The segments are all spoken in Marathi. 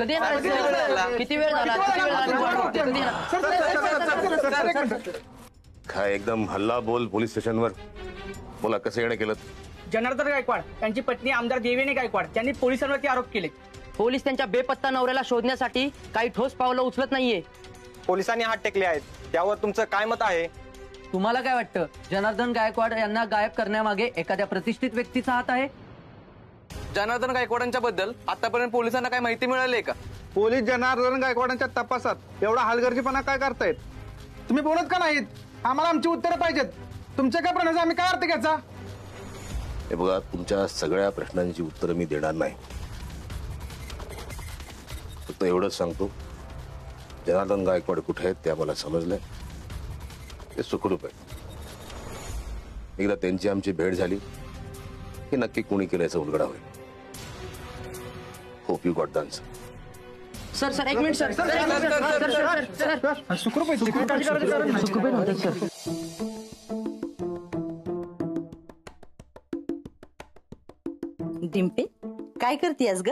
कधी येणार? किती वेळ झाला? काय एकदम हल्ला बोल पोलीस स्टेशनवर. बोला कसं येणं केलं? जनार्दन गायकवाड त्यांची पत्नी आमदार देवेनी गायकवाड त्यांनी पोलिसांवरती आरोप केले. पोलीस त्यांच्या बेपत्ता नवऱ्याला शोधण्यासाठी काही ठोस पावलं उचलत नाहीये. पोलिसांनी हात टेकले आहेत, त्यावर तुमचं काय मत आहे? तुम्हाला काय वाटतं, जनार्दन गायकवाड यांना गायब करण्यामागे एखाद्या प्रतिष्ठित व्यक्तीचा हात आहे? जनार्दन गायकवाडांच्या बद्दल आतापर्यंत पोलिसांना काय माहिती मिळाली आहे का? पोलीस जनार्दन गायकवाडांच्या तपासात एवढा हलगर्जीपणा काय करतायत? तुम्ही बोलत का नाहीत? आम्हाला आमची उत्तरं पाहिजेत. तुमच्या काय प्रश्नाचा आम्ही काय अर्थ घ्यायचा? हे बघा, तुमच्या सगळ्या प्रश्नांची उत्तरं मी देणार नाही. फक्त एवढंच सांगतो, जनार्दन गायकवाड कुठे आहेत ते आम्हाला समजलंय. ते सुखरूप आहे. एकदा त्यांची आमची भेट झाली की नक्की कोणी केल्याचा उलगडा होईल. Hope you got the answer. Sir एक मिनिट सर. सुखरूप आहे. डिंपे काय करतेस ग?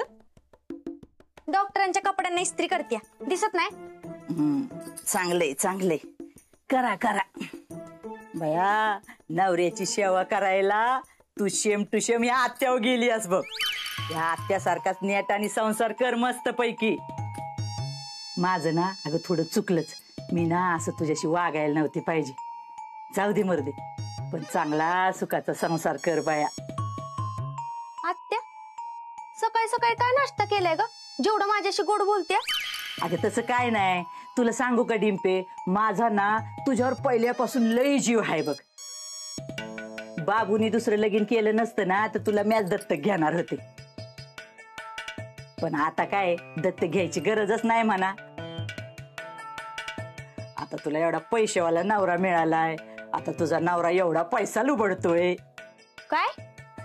डॉक्टरांच्या कपड्यांना इस्त्री करते. दिसत नाही? चांगलंय चांगलंय, करा करा. बया, नवऱ्याची सेवा करायला तू शेम टू शेम या आत्यावर गेलीस बघ. या आत्यासारखाच नेट आणि संसार कर मस्त पैकी. माझं ना अगं थोडं चुकलंच. मी ना असं तुझ्याशी वागायला नव्हती पाहिजे. जाऊ दे मरू दे, पण चांगला सुखाचा संसार कर बाया. आत्या, सकाळी सकाळी काय नाश्ता केलाय ग, जेवढं माझ्याशी गोड बोलते? अगं तसं काय नाही. तुला सांगू का डिंपे, माझा ना तुझ्यावर पहिल्यापासून लई जीव आहे बघ. बाबूनी दुसरं लगीन केलं नसतं ना तर तुला मॅच दत्तक घेणार होते. पण आता काय दत्तक घ्यायची गरजच नाही म्हणा. आता तुला एवढा पैशावाला नवरा मिळालाय. आता तुझा नवरा एवढा पैसा लुबडतोय. काय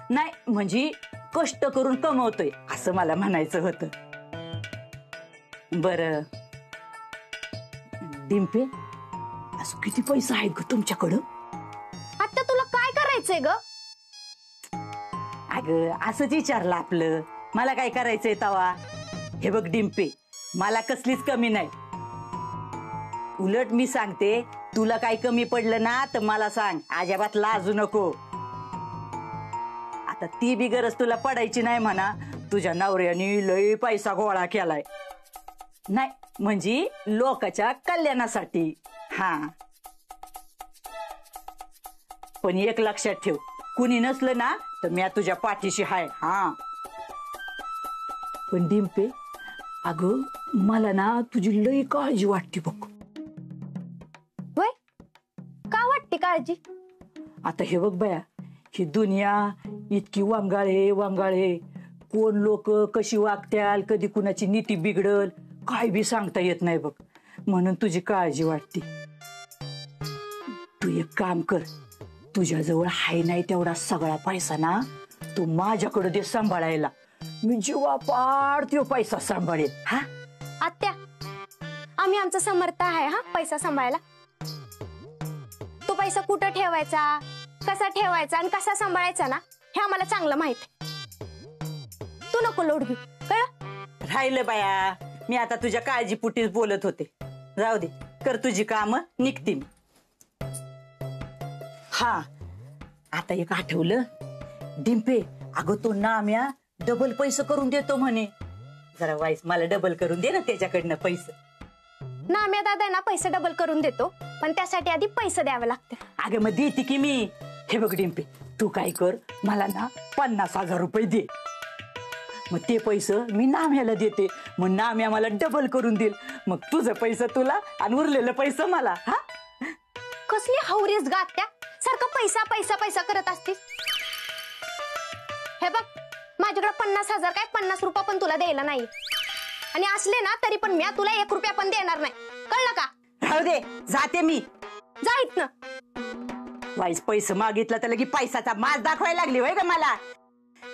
नाही म्हणजे कष्ट करून कमवतोय असं मला म्हणायचं होतं. बरं डिंपे, असं किती पैसा आहे ग तुमच्याकडं? आत्या तुला काय करायचंय ग? अगं असंच विचारलं आपलं. मला काय करायचंय तवा? हे बघ डिंपे, मला कसलीच कमी नाही. उलट मी सांगते, तुला काही कमी पडलं ना तर मला सांग, अजिबात लाजू नको. आता ती बी गरज तुला पडायची नाही म्हणा. तुझ्या नवऱ्याने लई पैसा गोळा केलाय. नाही म्हणजे लोकांच्या कल्याणासाठी. हा, पण एक लक्षात ठेव, कुणी नसलं ना तर मी तुझ्या पाठीशी हाय. हा, पण डिंपे अगं मला ना तुझी लई काळजी वाटते बघ. वय का वाटते काळजी? आता हे बघ बया, ही दुनिया इतकी वांगाळे वांगाळे. कोण लोक कशी वागत्याल, कधी कुणाची नीती बिघडल काय बी सांगता येत नाही बघ. म्हणून तुझी काळजी वाटते. तू एक काम कर, तुझ्याजवळ हाय नाही तेवढा सगळा पैसा ना तू माझ्याकडे दे सांभाळायला. मी जीवापाड तो पैसा सांभाळेल. हा आत्या, आम्ही आमचा समर्थ आहे हा पैसा सांभाळायला. तो पैसा कुठं ठेवायचा, कसा ठेवायचा आणि कसा सांभाळायचा ना हे आम्हाला चांगलं माहित. तू नको लोड घेऊ, कळलं? राहिलं बाया, मी आता तुझ्या काळजीपुटीच बोलत होते. जाऊ दे, कर तुझी काम, निघते मी. हा, आता एक आठवलं डिंपे, अगं तो नाम्या डबल पैसे करून देतो म्हणे. जरा वाईस मला डबल करून दे ना त्याच्याकडनं पैसे. नाम्या दादा ना पैसे डबल करून देतो, पण त्यासाठी आधी पैसे द्यावे लागते. अगं मग देते की मी. हे बघ डिंपे, तू काय कर, मला ना 50,000 रुपये दे. मग ते पैसे मी नाम्याला देते. मग नाम्या मला डबल करून देईल. मग तुझं पैसे तुला आणि उरलेलं पैसे मला. हा, कसली हावरीस ग आत्या, सारखं पैसा पैसा पैसा करत असतीस. हे बघ, माझ्याकडे 50,000 काय 50 रुपये पण तुला द्यायला नाही. आणि असले ना तरी पण मी तुला 1 रुपया पण देणार नाही, कळलं का? राहू दे, जाते मी. जा इथनं. वाईस पैसे मागितलं तर लगी पैशाचा माज दाखवायला लागली होय ग मला.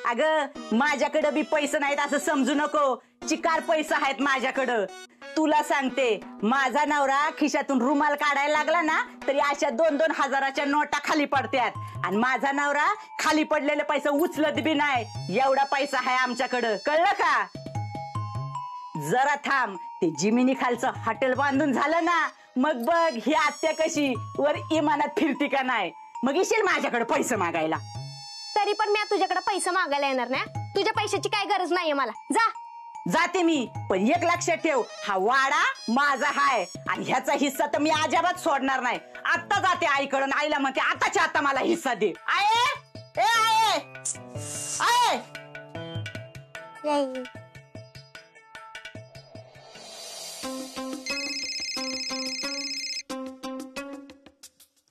अगं माझ्याकडे बी पैसे नाहीत असं समजू नको. चिकार पैसा आहेत माझ्याकडं. तुला सांगते, माझा नवरा खिशातून रुमाल काढायला लागला ना तरी अशा 2-2 हजाराच्या नोटा खाली पडतात. आणि माझा नवरा खाली पडलेले पैसे उचलत बी नाही. एवढा पैसा आहे आमच्याकडं, कळलं का? जरा थांब, ते जिमिनी खालचं हॉटेल बांधून झालं ना, मग बघ ही आत्या कशी वर इमानात फिरती का नाही. मग येशील माझ्याकडे पैसे मागायला. तरी पण मी तुझ्याकडे पैसे मागायला येणार नाही. तुझ्या पैशाची काय गरज नाहीये मला. जा. जाते मी, पण एक लक्षात ठेव, हा वाडा माझा हाय आणि ह्याचा हिस्सा तर मी अजिबात सोडणार नाही. आता जाते आईकडून, आईला म्हणते आताच्या आता मला हिस्सा दे. आये ए आये आये.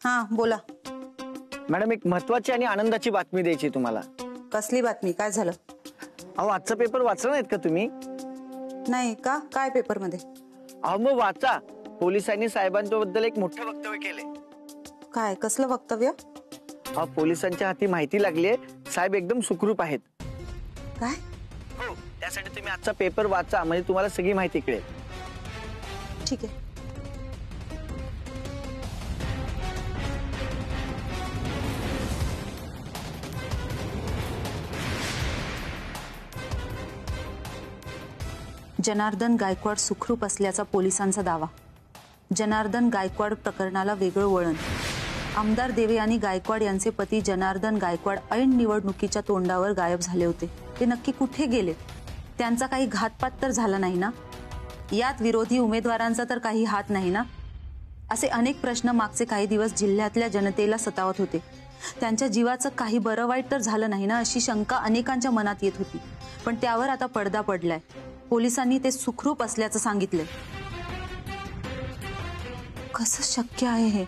हा बोला. मॅडम, एक महत्वाची आणि आनंदाची बातमी द्यायची तुम्हाला. कसली बातमी? काय झालं? अहो, आजचा पेपर वाचला नाहीत का तुम्ही? नाही का? काय पेपर मध्ये? अहो मग वाचा. पोलिसांनी साहेबांच्या बद्दल एक मोठं वक्तव्य केले. काय? कसलं वक्तव्य? अहो, पोलिसांच्या हाती माहिती लागली, साहेब एकदम सुखरूप आहेत. काय? हो, त्यासाठी तुम्ही आजचा पेपर वाचा, म्हणजे तुम्हाला सगळी माहिती कळेल. ठीक आहे. जनार्दन गायकवाड सुखरूप असल्याचा पोलिसांचा दावा. जनार्दन गायकवाड प्रकरणाला वेगळं वळण. आमदार देवे आणि गायकवाड यांचे पती जनार्दन गायकवाड ऐन निवडणुकीच्या तोंडावर गायब झाले होते. ते नक्की कुठे गेले? त्यांचा काही घातपात तर झाला नाही ना? यात विरोधी उमेदवारांचा तर काही हात नाही ना? असे अनेक प्रश्न मागचे काही दिवस जिल्ह्यातल्या जनतेला सतावत होते. त्यांच्या जीवाचं काही बरं वाईट तर झालं नाही ना, अशी शंका अनेकांच्या मनात येत होती. पण त्यावर आता पडदा पडलाय. पोलिसांनी ते सुखरूप असल्याचं सांगितलंय. कसं शक्य आहे हे?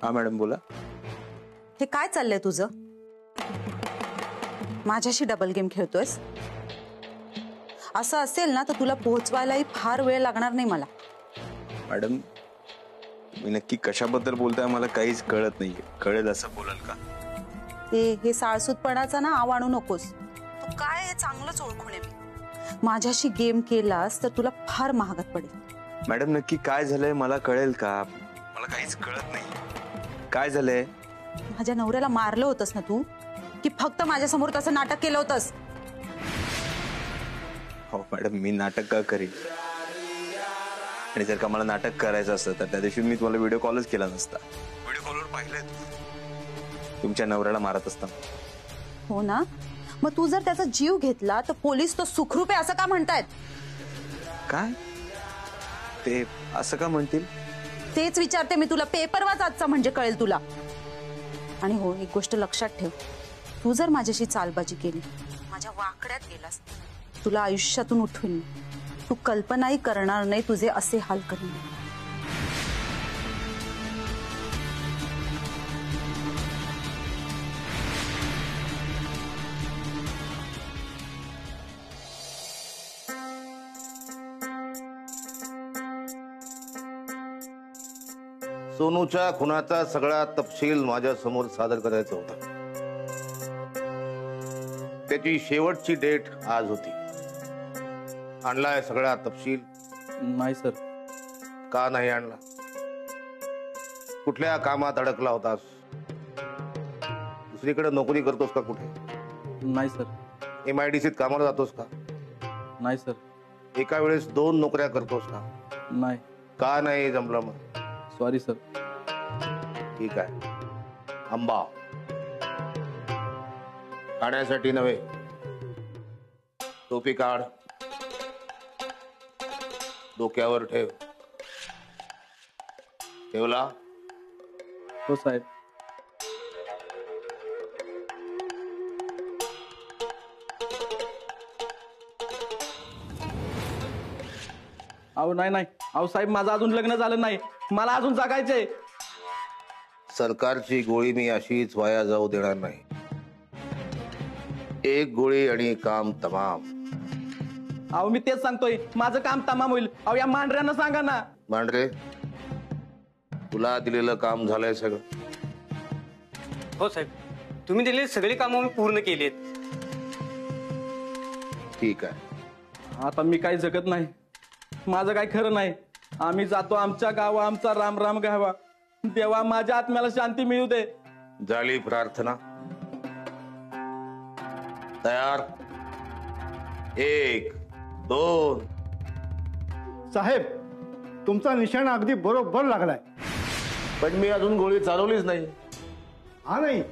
हा मॅडम बोला. हे काय चाललंय तुझं? माझ्याशी डबल गेम खेळतोयस? असं असेल ना तर तुला पोहोचवायलाही फार वेळ लागणार नाही मला. मॅडम, मी नक्की कशाबद्दल बोलताय मला काहीच कळत नाहीये. कळेल असं बोलाल का? हे साळसूतपणाचा ना आव आणू नकोस. तू काय हे चांगलंच ओळखून आहे मी. माझ्याशी गेम केलास तर तुला फार महागात पडेल. मॅडम, नक्की काय झालंय मला कळेल का? मला काहीच कळत नाही. काय झालंय? माझ्या नवऱ्याला मारलं होतंस ना तू, की फक्त माझ्यासमोर तसं नाटक केलं होतंस? हो मॅडम, मी नाटक का करेन? आणि जर का मला नाटक करायचं असतं तर त्या दिवशी मी तुम्हाला व्हिडिओ कॉलच केला नसता. व्हिडिओ कॉलवर पाहिलंय तुमच्या नवऱ्याला मारत असताना. हो ना, मग तू जर त्याचा जीव घेतला तर पोलीस तो सुखरूप आहे असं का म्हणतायत? काय ते असं का म्हणतील? तेच विचारते मी तुला. पेपर वाच आजचा, म्हणजे कळेल तुला. आणि हो, एक गोष्ट लक्षात ठेव, तू जर माझ्याशी चालबाजी केली, माझ्या वाकड्यात गेलास, तुला आयुष्यातून उठवून तू कल्पनाही करणार नाही तुझे असे हाल करीन. सोनूच्या खुनाचा सगळा तपशील माझ्या समोर सादर करायचा होता. त्याची शेवटची डेट आज होती. आणलाय सगळा तपशील? नाही सर. का नाही आणला? कुठल्या कामात अडकला होतास? दुसरीकडे नोकरी करतोस का कुठे? नाही सर. MIDCत कामाला जातोस का? नाही सर. एका वेळेस 2 नोकऱ्या करतोस का? नाही. का नाही जमलं मग? Sorry sir. ठीक आहे. आंबा खाण्यासाठी नव्हे, टोपी काढ, डोक्यावर ठेव. ठेवला? हो साहेब. अहो नाही. अहो साहेब, माझं अजून लग्न झालं नाही. मला अजून जगायचंय. सरकारची गोळी मी अशीच वाया जाऊ देणार नाही. एक गोळी आणि काम तमाम. अहो मी तेच सांगतोय, माझं काम तमाम होईल. अहो या मांढऱ्यांना सांगा ना. मांढरे, तुला दिलेलं काम झालंय सगळं? हो साहेब, तुम्ही दिलेली सगळी कामं मी पूर्ण केली आहेत. ठीक आहे. आता मी काही जगत नाही, माझं काही खरं नाही. आम्ही जातो आमच्या गावा, आमचा राम राम गावा. देवा माझ्या आत्म्याला शांती मिळू दे. झाली प्रार्थना? तयार? 1 2. साहेब, तुमचा निशाणा अगदी बरोबर लागलाय. पण मी अजून गोळी चालवलीच नाही. हा नाही,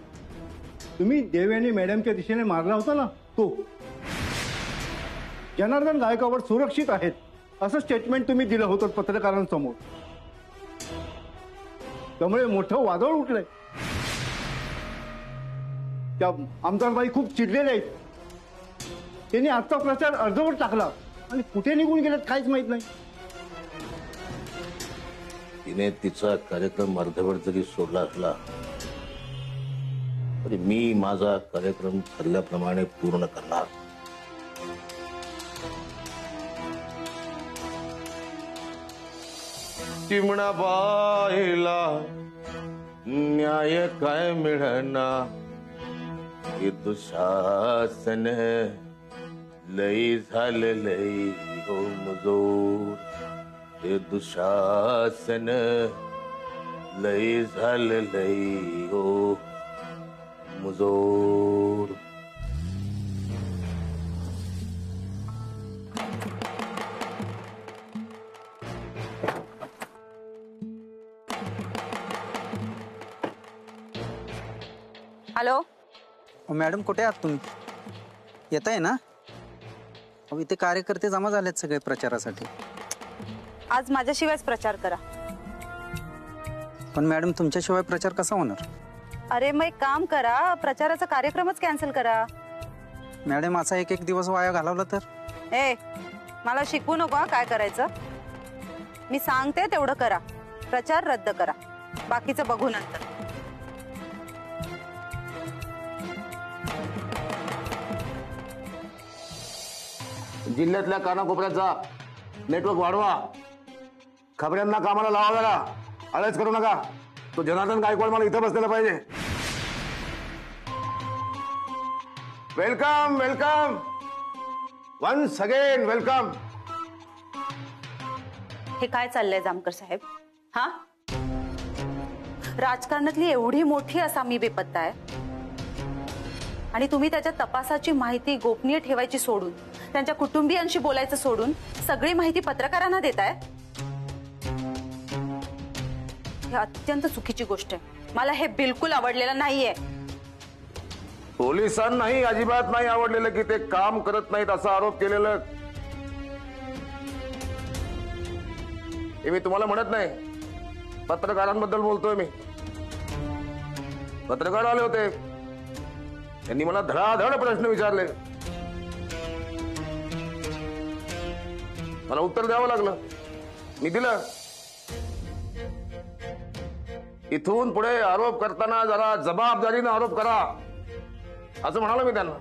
तुम्ही देव आणि मॅडमच्या दिशेने मारला होता ना तो. जनार्दन गायकवाड सुरक्षित आहेत असं स्टेटमेंट तुम्ही दिलं होतं पत्रकारांसमोर. त्यामुळे मोठं वादळ उठलंय. त्या आमदारबाई खूप चिडलेले आहेत. त्यांनी आजचा प्रचार अर्धवट टाकला आणि कुठे निघून गेलेत काहीच माहित नाही. तिने तिचा कार्यक्रम अर्धवट जरी सोडला असला तरी मी माझा कार्यक्रम ठरल्याप्रमाणे पूर्ण करणार. चिमणा बाईला न्याय काय मिळना, हे दुःशासन लई झालं लई हो मजूर. हे दुःशासन लई झालं लई हो मुजोर. हॅलो, मॅडम कुठे आहात तुम्ही? येत आहे ना? अहो इथे कार्यकर्ते जमा झालेत सगळे प्रचारासाठी. आज माझ्याशिवायच प्रचार करा. पण मॅडम तुमच्याशिवाय प्रचार कसा होणार? अरे मग एक काम करा, प्रचाराचा कार्यक्रमच कॅन्सल करा. मॅडम असा एक दिवस वाया घालवला तर? ए, मला शिकवू नको हा काय करायचं. मी सांगते तेवढं करा. प्रचार रद्द करा, बाकीचं बघू नंतर. जिल्ह्यातल्या कानाकोपऱ्याचा नेटवर्क वाढवा. खबऱ्यांना कामाला लावा. जरा आळस करू नका. तो जनार्दन गायकवाड मला इथं बसलेला पाहिजे. Welcome welcome, once again welcome. हे काय चाललंय जामकर साहेब? हा, राजकारणातली एवढी मोठी असामी बेपत्ता आहे आणि तुम्ही त्याच्या तपासाची माहिती गोपनीय ठेवायची सोडून, त्यांच्या कुटुंबियांशी बोलायचं सोडून सगळी माहिती पत्रकारांना देताय. ही अत्यंत चुकीची गोष्ट आहे. मला हे बिलकुल आवडलेलं नाहीये. पोलिसांनाही अजिबात नाही आवडलेलं की ते काम करत नाहीत असा आरोप केलेलं. हे मी तुम्हाला म्हणत नाही, पत्रकारांबद्दल बोलतोय मी. पत्रकार आले होते, त्यांनी मला धडाधड प्रश्न विचारले. मला उत्तर द्यावं लागलं, मी दिलं. इथून पुढे आरोप करताना जरा जबाबदारीने आरोप करा असं म्हणालो मी त्यांना.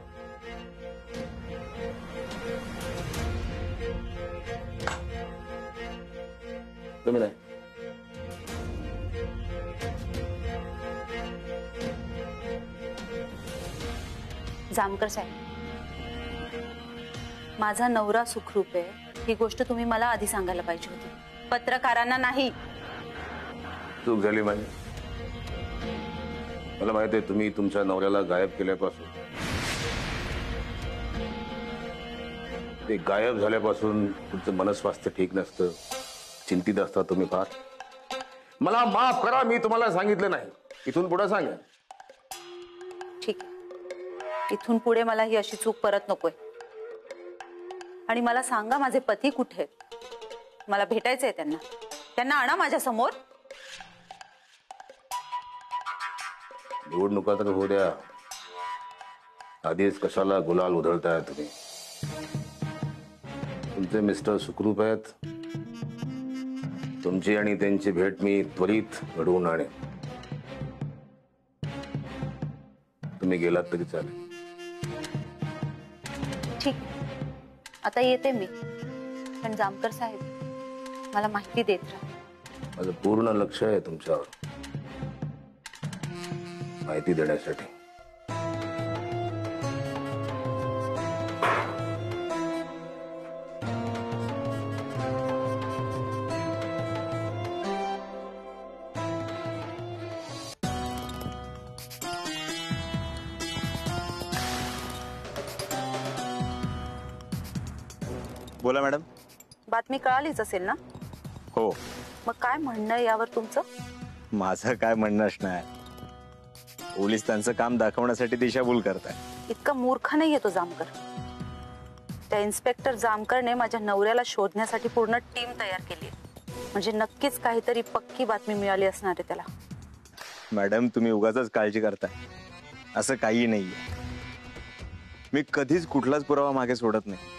तुम्ही नाही. जामकर साहेब, माझा नवरा सुखरूप आहे ही गोष्ट तुम्ही मला आधी सांगायला पाहिजे होती, पत्रकारांना नाही. चूक झाली माझी. मला माहिती आहे तुम्ही तुमच्या नवऱ्याला गायब केल्यापासून, ते गायब झाल्यापासून तुमचं मनस्वास्थ्य ठीक नसतं, चिंतित असता तुम्ही फार. मला माफ करा, मी तुम्हाला सांगितलं नाही. इथून पुढे सांगा. ठीक आहे, इथून पुढे मला ही अशी चूक परत नकोय. आणि मला सांगा माझे पती कुठे आहेत? मला भेटायचंय त्यांना. त्यांना आणा माझ्या समोर. निवडणुका तर होऊ द्या, आधीच कशाला गुलाल उधळताय तुम्ही? तुमचे मिस्टर सुखरूप आहेत. तुमची आणि त्यांची भेट मी त्वरित घडवून आणेन. तुम्ही गेलात तरी चालेल. ठीक, आता येते मी. पण जामकर साहेब, मला माहिती देत राहा. माझं पूर्ण लक्ष आहे तुमच्यावर माहिती देण्यासाठी. बोला मॅडम. बातमी कळालीच असेल ना? हो. मग काय म्हणणं आहे यावर तुमचं? माझं काय म्हणणं असणार, पोलीस त्यांचं काम दाखवण्यासाठी दिशाभूल करताय. इतका मूर्ख नाहीये तो जामकर. त्या इन्स्पेक्टर जामकरने माझ्या नवऱ्याला शोधण्यासाठी पूर्ण टीम तयार केली, म्हणजे नक्कीच काहीतरी पक्की बातमी मिळाली असणार आहे त्याला. मॅडम तुम्ही उगाचच काळजी करताय, असं काही नाहीये. मी कधीच कुठलाच पुरावा मागे सोडत नाही.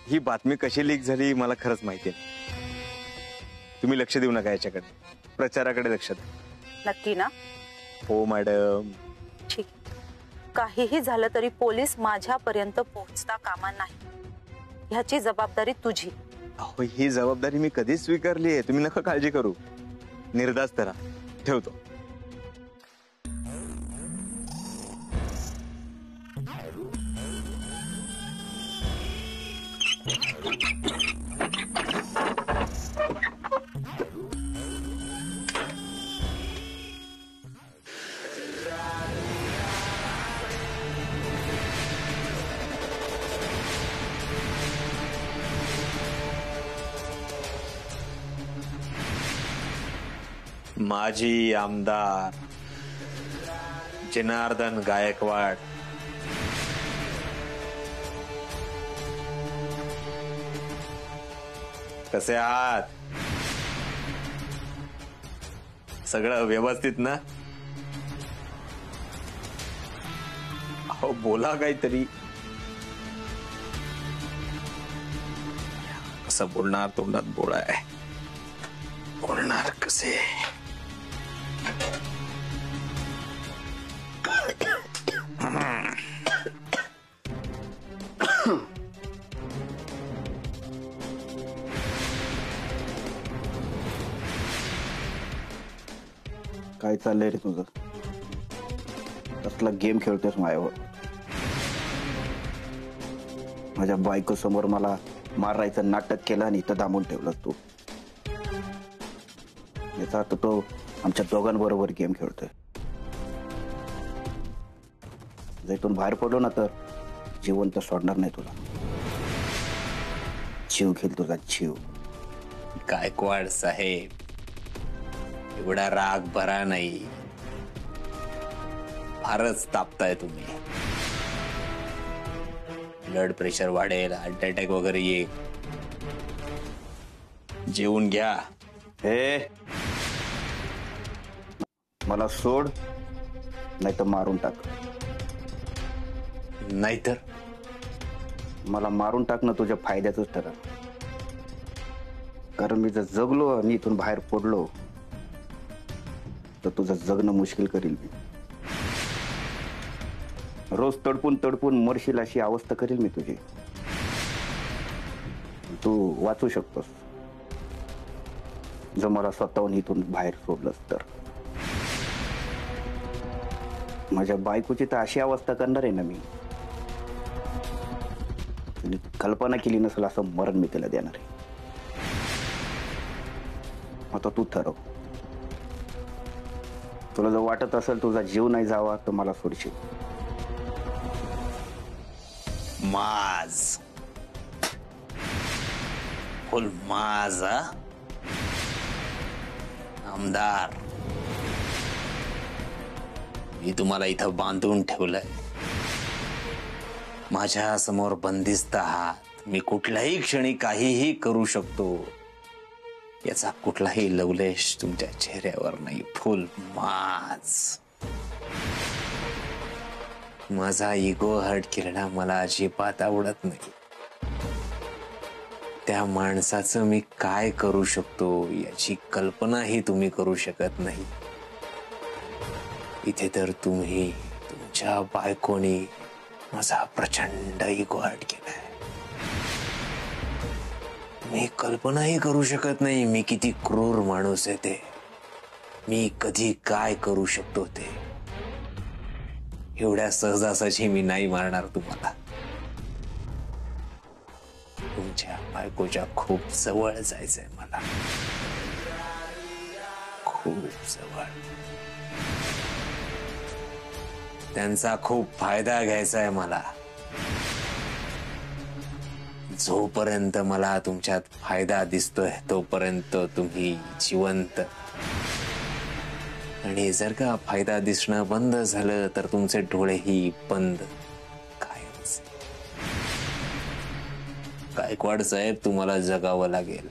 ही बातमी कशी लीक झाली मला खरंच माहिती नाही. तुम्ही लक्ष देऊ नका याच्याकडे, प्रचाराकडे लक्ष द्या. नक्की ना? हो मॅडम. ठीक. काहीही झालं तरी पोलीस माझ्यापर्यंत पोहोचता कामा नाही, ह्याची जबाबदारी तुझी. अहो ही जबाबदारी मी कधीच स्वीकारली आहे, तुम्ही नका काळजी करू. निर्धास्त राहा. ठेवतो. माजी आमदार जनार्दन गायकवाड कसे आहात? सगळं व्यवस्थित ना? अहो बोला काहीतरी. कसं बोलणार, तोंडात बोळा आहे, बोलणार कसे? काय चाललंय रे तुझं? कसला गेम खेळतोस माझ्यावर? माझ्या बायको समोर मला मारायचं नाटक केलं आणि इथं दामून ठेवलं तू. याचा अर्थ तो आमच्या दोघांबरोबर गेम खेळतोय. जर इथून बाहेर पडलो ना तर जिवंत सोडणार नाही तुला. जीव घेईल तुझा जीव. गायकवाड साहेब एवढा राग भरा नाही, फारच तापताय तुम्ही. ब्लड प्रेशर वाढेल, हार्ट अटॅक वगैरे येईल. जेवून घ्या. हे मला सोड, नाही तर मारून टाक. नाहीतर मला मारून टाकणं तुझ्या फायद्याचंच ठरलं. कारण मी जर जगलो आणि इथून बाहेर पडलो तर तुझं जगणं मुश्किल करील मी. रोज तडपून तडपून मरशील अशी अवस्था करील मी तुझी. तू वाचू शकतोस जर मला स्वतःहून इथून बाहेर सोडलंस तर. माझ्या बायकोची तर अशी अवस्था करणार आहे ना मी, कल्पना केली नसेल असं मरण मी तिला देणार आहे. आता तू ठरव. तुला जर वाटत असेल तुझा जीव नाही जावा तर मला सोडशील. माज फुल माज. आमदार मी तुम्हाला इथं बांधून ठेवलंय. माझ्या समोर बंदिस्त आहात. मी कुठल्याही क्षणी काहीही करू शकतो, याचा कुठलाही लवलेश तुमच्या चेहऱ्यावर नाही. फुल माज. माझा इगो हर्ट केलेला मला अजिबात आवडत नाही. त्या माणसाचं मी काय करू शकतो याची कल्पनाही तुम्ही करू शकत नाही. इथे तर तुम्ही तुमच्या बायकोनी माझा प्रचंड इगो हर्ट केलाय. तुम्ही कल्पनाही करू शकत नाही मी किती क्रूर माणूस आहे ते. मी कधी काय करू शकतो ते. एवढ्या सहजासहजी मी नाही मारणार तुम्हाला. तुमच्या बायकोच्या खूप जवळ जायचंय मला, खूप जवळ. त्यांचा खूप फायदा घ्यायचा आहे मला. जोपर्यंत मला तुमच्यात फायदा दिसतोय तोपर्यंत तुम्ही जिवंत, आणि जर का फायदा दिसणं बंद झालं तर तुमचे डोळेही बंद कायमच. गायकवाड साहेब, तुम्हाला जगावं लागेल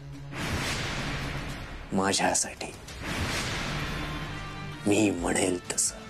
माझ्यासाठी. मी म्हणेल तसं.